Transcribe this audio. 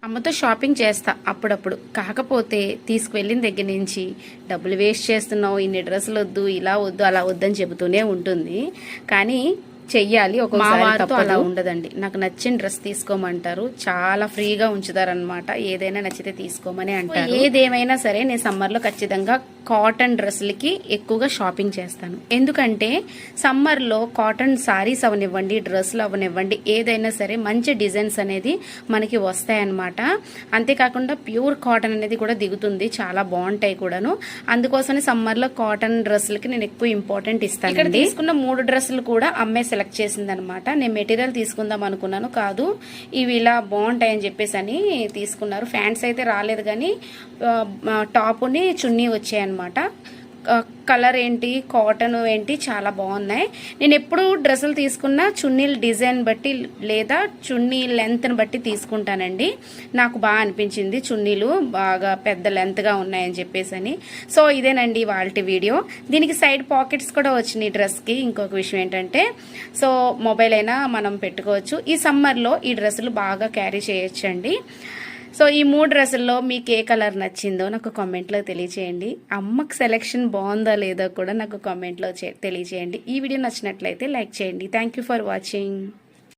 అమ్మతో షాపింగ్ చేస్తా అప్పుడప్పుడు. కాకపోతే తీసుకువెళ్ళిన దగ్గర నుంచి డబ్బులు వేస్ట్ చేస్తున్నావు, ఇన్ని డ్రెస్సులు వద్దు, ఇలా వద్దు, అలా వద్దని చెబుతూనే ఉంటుంది. కానీ చెయ్యాలి. ఒక్కొక్కసారి అలా ఉండదండి. నాకు నచ్చిన డ్రెస్ తీసుకోమంటారు, చాలా ఫ్రీగా ఉంచుతారనమాట. ఏదైనా నచ్చితే తీసుకోమని అంటారు. ఏదేమైనా సరే నేను సమ్మర్లో ఖచ్చితంగా కాటన్ డ్రెస్సులకి ఎక్కువగా షాపింగ్ చేస్తాను. ఎందుకంటే సమ్మర్లో కాటన్ సారీస్ అవనివ్వండి, డ్రెస్సులు అవనివ్వండి, ఏదైనా సరే మంచి డిజైన్స్ అనేది మనకి వస్తాయన్నమాట. అంతేకాకుండా ప్యూర్ కాటన్ అనేది కూడా దిగుతుంది, చాలా బాగుంటాయి కూడాను. అందుకోసమే సమ్మర్లో కాటన్ డ్రెస్సులకి నేను ఎక్కువ ఇంపార్టెంట్ ఇస్తాను. ఇక్కడ తీసుకున్న 3 డ్రెస్సులు కూడా అమ్మే సెలెక్ట్ చేసిందనమాట. నేను మెటీరియల్ తీసుకుందాం అనుకున్నాను, కాదు ఇవి ఇలా బాగుంటాయని చెప్పేసి అని తీసుకున్నారు. ఫ్యాంట్స్ అయితే రాలేదు, కానీ టాపుని చున్నీ వచ్చాయన్నమాట. కలర్ ఏంటి, కాటన్ ఏంటి, చాలా బాగున్నాయి. నేను ఎప్పుడు డ్రెస్సులు తీసుకున్నా చున్నీల డిజైన్ బట్టి లేదా చున్నీ లెంత్ని బట్టి తీసుకుంటానండి. నాకు బాగా అనిపించింది చున్నీలు బాగా పెద్ద లెంత్గా ఉన్నాయని చెప్పేసి అని. సో ఇదేనండి వాళ్ళ వీడియో. దీనికి సైడ్ పాకెట్స్ కూడా వచ్చినాయి డ్రెస్కి. ఇంకొక విషయం ఏంటంటే, సో మొబైల్ అయినా మనం పెట్టుకోవచ్చు. ఈ సమ్మర్లో ఈ డ్రెస్సులు బాగా క్యారీ చేయొచ్చండి. సో ఈ 3 డ్రెస్సుల్లో మీకు ఏ కలర్ నచ్చిందో నాకు కామెంట్లో తెలియచేయండి. అమ్మకి సెలెక్షన్ బాగుందా లేదా కూడా నాకు కామెంట్లో తెలియచేయండి. ఈ వీడియో నచ్చినట్లయితే లైక్ చేయండి. Thank you for watching.